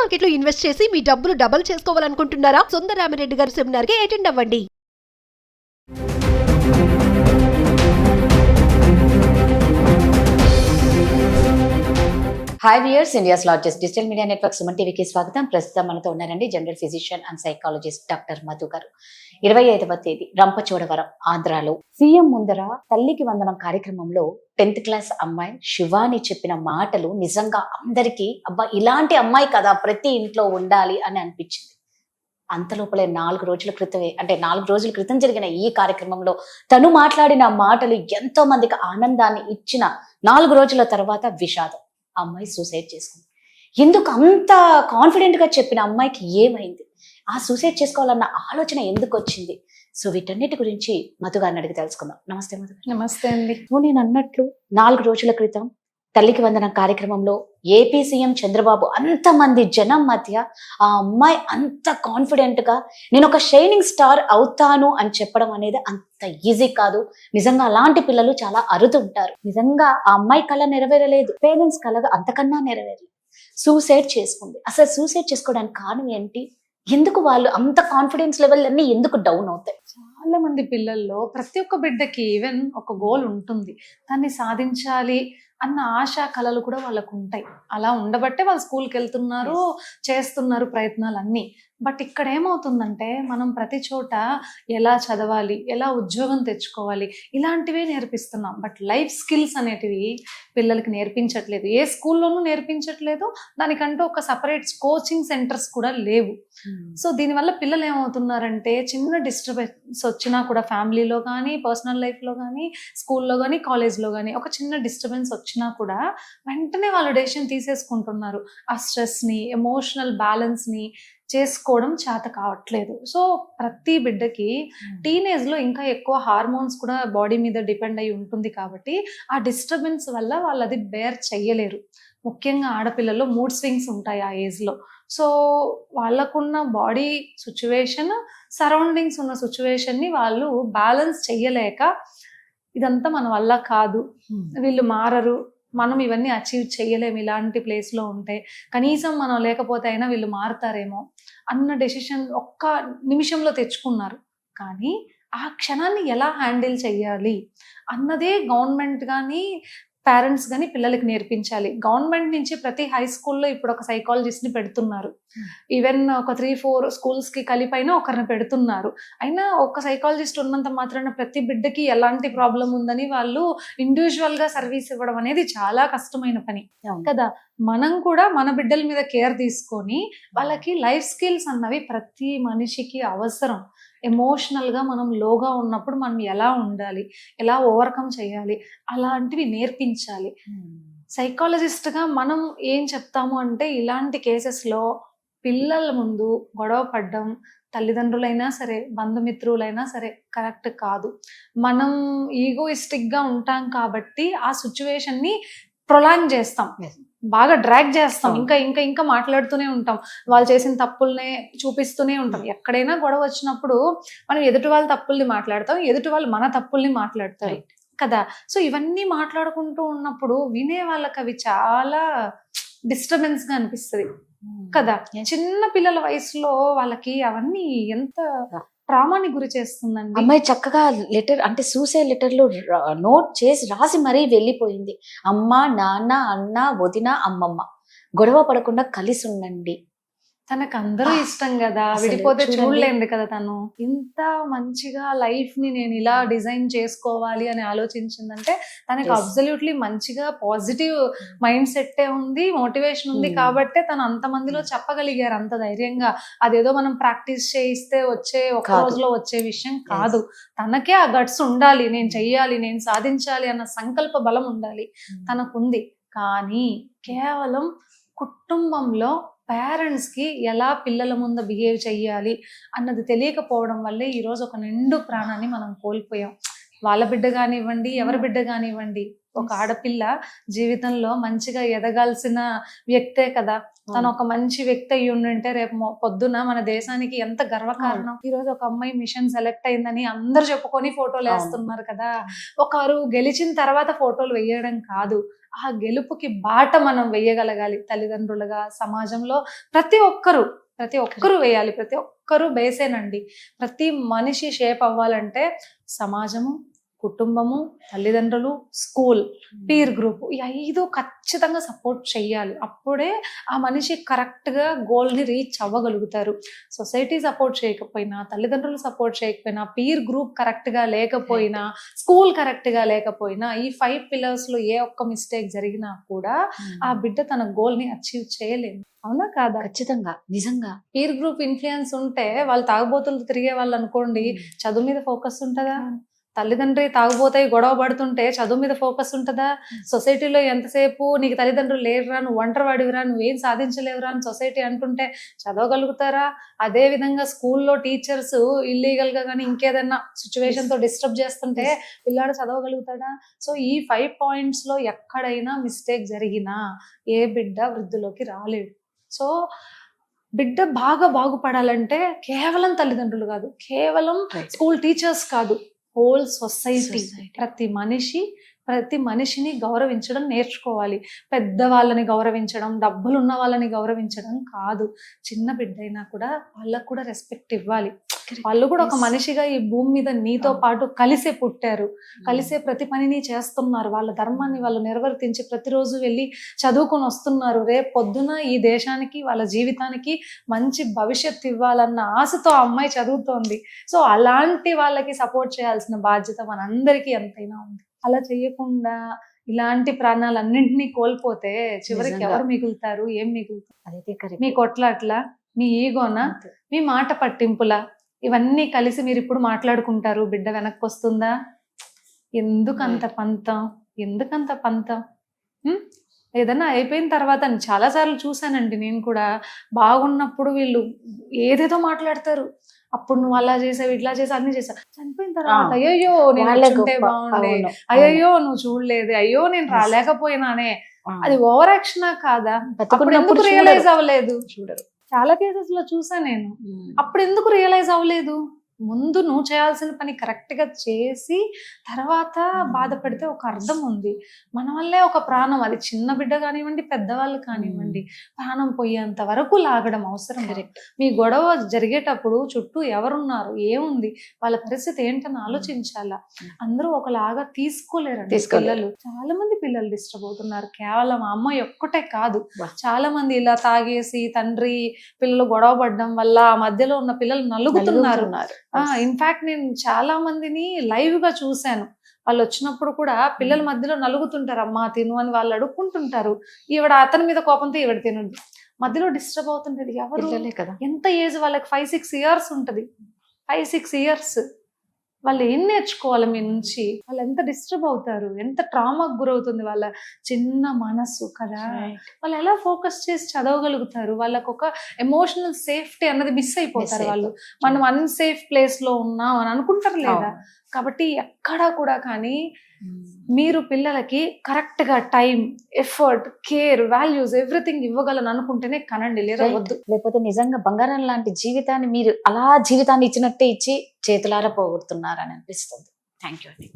Market లో invest చేసి మీ డబ్బులు డబుల్ చేసుకోవాలనుకుంటున్నారా? సుందరరామిరెడ్డి గారి సెమినార్ కి అటెండ్ అవ్వండి. Hi viewers, India's largest digital media network Suman టీవీకి స్వాగతం. ప్రస్తుతం మనతో ఉన్నారండి general physician and psychologist doctor Madhu గారు. 25వ తేదీ రంపచోడవరం ఆంధ్రాలో సీఎం ముందర తల్లికి వందనం కార్యక్రమంలో 10th క్లాస్ అమ్మాయి శివాని చెప్పిన మాటలు నిజంగా అందరికీ అబ్బా ఇలాంటి అమ్మాయి కదా ప్రతి ఇంట్లో ఉండాలి అని అనిపించింది. అంతలోపలే 4 రోజుల క్రితమే, అంటే 4 రోజుల క్రితం జరిగిన ఈ కార్యక్రమంలో తను మాట్లాడిన మాటలు ఎంతో మందికి ఆనందాన్ని ఇచ్చిన 4 రోజుల తర్వాత విషాదం. అమ్మాయి సూసైడ్ చేసుకుంది. ఎందుకు అంత కాన్ఫిడెంట్ గా చెప్పిన అమ్మాయికి ఏమైంది? ఆ సూసైడ్ చేసుకోవాలన్న ఆలోచన ఎందుకు వచ్చింది? సో వీటన్నిటి గురించి మధు గారిని అడిగి తెలుసుకుందాం. నమస్తే మధు. నమస్తే అండి. నేను అన్నట్లు 4 రోజుల క్రితం తల్లికి వందనం కార్యక్రమంలో ఏపీ సీఎం చంద్రబాబు అంతమంది జనం మధ్య ఆ అమ్మాయి అంత కాన్ఫిడెంట్ గా నేను ఒక షైనింగ్ స్టార్ అవుతాను అని చెప్పడం అనేది అంత ఈజీ కాదు. నిజంగా అలాంటి పిల్లలు చాలా అరుదుంటారు. నిజంగా ఆ అమ్మాయి కళ నెరవేరలేదు, పేరెంట్స్ కళ అంతకన్నా నెరవేరలేదు. సూసైడ్ చేసుకుంది. అసలు సూసైడ్ చేసుకోవడానికి కారణం ఏంటి? ఎందుకు వాళ్ళు అంత కాన్ఫిడెన్స్ లెవెల్ అన్ని ఎందుకు డౌన్ అవుతాయి? చాలా మంది పిల్లల్లో ప్రతి ఒక్క బిడ్డకి ఈవెన్ ఒక గోల్ ఉంటుంది, దాన్ని సాధించాలి అన్న ఆశ కళలు కూడా వాళ్ళకు ఉంటాయి. అలా ఉండబట్టే వాళ్ళు స్కూల్కి వెళ్తున్నారు, చేస్తున్నారు ప్రయత్నాలు అన్నీ. బట్ ఇక్కడ ఏమవుతుందంటే మనం ప్రతి చోట ఎలా చదవాలి, ఎలా ఉద్యోగం తెచ్చుకోవాలి ఇలాంటివే నేర్పిస్తున్నాం. బట్ లైఫ్ స్కిల్స్ అనేటివి పిల్లలకి నేర్పించట్లేదు, ఏ స్కూల్లోనూ నేర్పించట్లేదు. దానికంటూ ఒక సపరేట్ కోచింగ్ సెంటర్స్ కూడా లేవు. సో దీనివల్ల పిల్లలు ఏమవుతున్నారంటే చిన్న డిస్టర్బెన్స్ వచ్చినా కూడా ఫ్యామిలీలో కానీ, పర్సనల్ లైఫ్లో కానీ, స్కూల్లో కానీ, కాలేజ్లో కానీ ఒక చిన్న డిస్టర్బెన్స్ వచ్చినా కూడా వెంటనే వాళ్ళు డెసిషన్ తీసేసుకుంటున్నారు. ఆ స్ట్రెస్ని, ఎమోషనల్ బ్యాలెన్స్ని చేసుకోవడం చేత కావట్లేదు. సో ప్రతి బిడ్డకి టీనేజ్లో ఇంకా ఎక్కువ హార్మోన్స్ కూడా బాడీ మీద డిపెండ్ అయి ఉంటుంది కాబట్టి ఆ డిస్టర్బెన్స్ వల్ల వాళ్ళు అది బేర్ చెయ్యలేరు. ముఖ్యంగా ఆడపిల్లల్లో మూడ్ స్వింగ్స్ ఉంటాయి ఆ ఏజ్లో. సో వాళ్ళకున్న బాడీ సిచ్యువేషన్, సరౌండింగ్స్ ఉన్న సిచ్యువేషన్ని వాళ్ళు బ్యాలెన్స్ చెయ్యలేక ఇదంతా మన వల్ల కాదు, వీళ్ళు మారరు, మనం ఇవన్నీ అచీవ్ చేయలేము ఇలాంటి ప్లేస్లో ఉంటే, కనీసం మనం లేకపోతే అయినా వీళ్ళు మారుతారేమో అన్న డెసిషన్ ఒక్క నిమిషంలో తెచ్చుకున్నారు. కానీ ఆ క్షణాన్ని ఎలా హ్యాండిల్ చెయ్యాలి అన్నదే గవర్నమెంట్ కానీ పేరెంట్స్ కానీ పిల్లలకి నేర్పించాలి. గవర్నమెంట్ నుంచి ప్రతి హై స్కూల్లో ఇప్పుడు ఒక సైకాలజిస్ట్ని పెడుతున్నారు. ఈవెన్ ఒక 3-4 స్కూల్స్కి కలిపైనా ఒకరిని పెడుతున్నారు. అయినా ఒక సైకాలజిస్ట్ ఉన్నంత మాత్రాన ప్రతి బిడ్డకి ఎలాంటి ప్రాబ్లం ఉందని వాళ్ళు ఇండివిజువల్గా సర్వీస్ ఇవ్వడం అనేది చాలా కష్టమైన పని కదా. మనం కూడా మన బిడ్డల మీద కేర్ తీసుకొని వాళ్ళకి లైఫ్ స్కిల్స్ అన్నవి ప్రతి మనిషికి అవసరం. ఎమోషనల్గా మనం లోగా ఉన్నప్పుడు మనం ఎలా ఉండాలి, ఎలా ఓవర్కమ్ చేయాలి అలాంటివి నేర్పించాలి. సైకాలజిస్ట్గా మనం ఏం చెప్తాము అంటే ఇలాంటి కేసెస్లో పిల్లల ముందు గొడవ పడ్డం తల్లిదండ్రులైనా సరే, బంధుమిత్రులైనా సరే కరెక్ట్ కాదు. మనం ఈగోయిస్టిక్గా ఉంటాం కాబట్టి ఆ సిచ్యువేషన్ని ప్రొలాంగ్ చేస్తాం, బాగా డ్రాగ్ చేస్తాం, ఇంకా ఇంకా ఇంకా మాట్లాడుతూనే ఉంటాం, వాళ్ళు చేసిన తప్పుల్నే చూపిస్తూనే ఉంటాం. ఎక్కడైనా గొడవ వచ్చినప్పుడు మనం ఎదుటి వాళ్ళ తప్పుల్ని మాట్లాడతాం, ఎదుటి వాళ్ళు మన తప్పుల్ని మాట్లాడతారు కదా. సో ఇవన్నీ మాట్లాడుకుంటూ ఉన్నప్పుడు వినే వాళ్ళకి అవి చాలా డిస్టర్బెన్స్ గా అనిపిస్తుంది కదా. చిన్న పిల్లల వయసులో వాళ్ళకి అవన్నీ ఎంత ట్రామాని గురి చేస్తుందండి. అమ్మాయి చక్కగా లెటర్, అంటే సూసైడ్ లెటర్లు నోట్ చేసి రాసి మరీ వెళ్ళిపోయింది. అమ్మ, నాన్న, అన్న, వదిన, అమ్మమ్మ గొడవ పడకుండా కలిసి ఉండండి. తనకు అందరూ ఇష్టం కదా, విడిపోతే చూడలేదు కదా. తను ఇంత మంచిగా లైఫ్ ని నేను ఇలా డిజైన్ చేసుకోవాలి అని ఆలోచించిందంటే తనకి అబ్సల్యూట్లీ మంచిగా పాజిటివ్ మైండ్ సెట్టే ఉంది, మోటివేషన్ ఉంది కాబట్టే తను అంతమందిలో చెప్పగలిగారు అంత ధైర్యంగా. అదేదో మనం ప్రాక్టీస్ చేయిస్తే వచ్చే ఒక రోజులో వచ్చే విషయం కాదు. తనకే ఆ గట్స్ ఉండాలి, నేను చెయ్యాలి, నేను సాధించాలి అన్న సంకల్ప బలం ఉండాలి, తనకుంది. కానీ కేవలం కుటుంబంలో పేరెంట్స్కి ఎలా పిల్లల ముందు బిహేవ్ చెయ్యాలి అన్నది తెలియకపోవడం వల్లే ఈరోజు ఒక నిండు ప్రాణాన్ని మనం కోల్పోయాం. వాళ్ళ బిడ్డ కానివ్వండి, ఎవరి బిడ్డ కానివ్వండి, ఒక ఆడపిల్ల జీవితంలో మంచిగా ఎదగాల్సిన వ్యక్తే కదా. తను ఒక మంచి వ్యక్తి అయ్యి ఉండింటే రేపు పొద్దున మన దేశానికి ఎంత గర్వకారణం. ఈ రోజు ఒక అమ్మాయి మిషన్ సెలెక్ట్ అయిందని అందరు చెప్పుకొని ఫోటోలు వేస్తున్నారు కదా. ఒకరు గెలిచిన తర్వాత ఫోటోలు వేయడం కాదు, ఆ గెలుపుకి బాట మనం వేయగలగాలి. తల్లిదండ్రులుగా సమాజంలో ప్రతి ఒక్కరు వేయాలి. ప్రతి ఒక్కరు బేసేనండి. ప్రతి మనిషి షేప్ అవ్వాలంటే సమాజము, కుటుంబము, తల్లిదండ్రులు, స్కూల్, పీర్ గ్రూప్, ఈ 5 ఖచ్చితంగా సపోర్ట్ చెయ్యాలి. అప్పుడే ఆ మనిషి కరెక్ట్ గా గోల్ ని రీచ్ అవ్వగలుగుతారు. సొసైటీ సపోర్ట్ చేయకపోయినా, తల్లిదండ్రులు సపోర్ట్ చేయకపోయినా, పీర్ గ్రూప్ కరెక్ట్ గా లేకపోయినా, స్కూల్ కరెక్ట్ గా లేకపోయినా, ఈ 5 పిల్లర్స్ లో ఏ ఒక్క మిస్టేక్ జరిగినా కూడా ఆ బిడ్డ తన గోల్ ని అచీవ్ చేయలేదు. అవునా కాదా? ఖచ్చితంగా, నిజంగా. పీర్ గ్రూప్ ఇన్ఫ్లుయెన్స్ ఉంటే వాళ్ళు తాగుబోతులు తిరిగే వాళ్ళు అనుకోండి, చదువు మీద ఫోకస్ ఉంటుందా? తల్లిదండ్రి తాగుబోతాయి గొడవ పడుతుంటే చదువు మీద ఫోకస్ ఉంటుందా? సొసైటీలో ఎంతసేపు నీకు తల్లిదండ్రులు లేరురా, నువ్వు ఒంటరివాడివిరా, నువ్వేం సాధించలేవురా అని సొసైటీ అంటుంటే చదవగలుగుతారా? అదే విధంగా స్కూల్లో టీచర్స్ ఇల్లీగల్ గా కానీ ఇంకేదన్నా సిచ్యువేషన్ తో డిస్టర్బ్ చేస్తుంటే పిల్లాడు చదవగలుగుతాడా? సో ఈ 5 పాయింట్స్ లో ఎక్కడైనా మిస్టేక్ జరిగినా ఏ బిడ్డ వృద్ధిలోకి రాలేడు. సో బిడ్డ బాగుపడాలంటే కేవలం తల్లిదండ్రులు కాదు, కేవలం స్కూల్ టీచర్స్ కాదు, హోల్ సొసైటీ, ప్రతి మనిషిని గౌరవించడం నేర్చుకోవాలి. పెద్దవాళ్ళని గౌరవించడం, డబ్బులు ఉన్న వాళ్ళని గౌరవించడం కాదు. చిన్న బిడ్డైనా కూడా వాళ్ళకు కూడా రెస్పెక్ట్ ఇవ్వాలి. వాళ్ళు కూడా ఒక మనిషిగా ఈ భూమి మీద నీతో పాటు కలిసే పుట్టారు, కలిసే ప్రతి పనిని చేస్తున్నారు. వాళ్ళ ధర్మాన్ని వాళ్ళు నిర్వర్తించి ప్రతిరోజు వెళ్ళి చదువుకొని వస్తున్నారు. రేపు పొద్దున ఈ దేశానికి, వాళ్ళ జీవితానికి మంచి భవిష్యత్తు ఇవ్వాలన్న ఆశతో ఆ అమ్మాయి చదువుతోంది. సో అలాంటి వాళ్ళకి సపోర్ట్ చేయాల్సిన బాధ్యత మనందరికీ ఎంతైనా ఉంది. అలా చెయ్యకుండా ఇలాంటి ప్రాణాలన్నింటినీ కోల్పోతే చివరికి ఎవరు మిగులుతారు? ఏం మిగులుతారు? అదైతే కరెక్ట్. మీ కొట్లాట్లా, మీ ఈగోనా, మీ మాట పట్టింపులా, ఇవన్నీ కలిసి మీరు ఇప్పుడు మాట్లాడుకుంటారు. బిడ్డ వెనక్కి వస్తుందా? ఎందుకంత పంతం? ఏదన్నా అయిపోయిన తర్వాత చాలా సార్లు చూసానండి నేను కూడా, బాగున్నప్పుడు వీళ్ళు ఏదేదో మాట్లాడతారు. అప్పుడు నువ్వు అలా చేసావు, ఇట్లా చేసావు, అన్ని చేసావు. చనిపోయిన తర్వాత అయ్యో నేను వచ్చుంటే బాగుండే, అయ్యో నువ్వు చూడలేదు, అయ్యో నేను రాలేకపోయినానే. అది ఓవర్ యాక్షనా కాదా? అప్పుడు ఎందుకు రియలైజ్ అవ్వలేదు? చూడరు. చాలా కేసెస్ లో చూసా నేను. అప్పుడు ఎందుకు రియలైజ్ అవ్వలేదు? ముందు నువ్వు చేయాల్సిన పని కరెక్ట్ గా చేసి తర్వాత బాధపడితే ఒక అర్థం ఉంది. మన వల్లే ఒక ప్రాణం, అది చిన్న బిడ్డ కానివ్వండి, పెద్దవాళ్ళు కానివ్వండి, ప్రాణం పోయేంత వరకు లాగడం అవసరం. మీ గొడవ జరిగేటప్పుడు చుట్టూ ఎవరున్నారు, ఏముంది, వాళ్ళ పరిస్థితి ఏంటని ఆలోచించాలా. అందరూ ఒకలాగా తీసుకోలేరండి పిల్లలు. చాలా మంది పిల్లలు డిస్టర్బ్ అవుతున్నారు. కేవలం ఆ అమ్మాయి ఒక్కటే కాదు, చాలా మంది ఇలా తాగేసి తండ్రి పిల్లలు గొడవ పడడం వల్ల ఆ మధ్యలో ఉన్న పిల్లలు నలుగుతున్నారు. ఇన్ఫాక్ట్ నేను చాలా మందిని లైవ్ గా చూశాను. వాళ్ళు వచ్చినప్పుడు కూడా పిల్లల మధ్యలో నలుగుతుంటారు, అమ్మా తిను అని వాళ్ళు అడుక్కుంటుంటారు. ఈవిడ అతని మీద కోపంతో ఈవిడ తినదు, మధ్యలో డిస్టర్బ్ అవుతుంటది. ఎవరు? ఎంత ఏజ్ వాళ్ళకి? 5-6 ఇయర్స్ ఉంటది. 5-6 ఇయర్స్. వాళ్ళు ఏం నేర్చుకోవాలి మీ నుంచి? వాళ్ళు ఎంత డిస్టర్బ్ అవుతారు, ఎంత ట్రామాకు గురవుతుంది వాళ్ళ చిన్న మనసు కదా. వాళ్ళు ఎలా ఫోకస్ చేసి చదవగలుగుతారు? వాళ్ళకు ఒక ఎమోషనల్ సేఫ్టీ అన్నది మిస్ అయిపోతారు. వాళ్ళు మనం అన్సేఫ్ ప్లేస్ లో ఉన్నాం అని అనుకుంటారు లేదా? కాబట్టి ఎక్కడా కూడా కానీ మీరు పిల్లలకి కరెక్ట్ గా time, effort, care, values everything ఇవ్వగలను అనుకుంటేనే కనండి, లేదా వద్దు. లేకపోతే నిజంగా బంగారం లాంటి జీవితాన్ని మీరు అలా జీవితాన్ని ఇచ్చినట్టే ఇచ్చి చేతులారా పోగొడుతున్నారని అనిపిస్తుంది. థ్యాంక్ యూ అండి.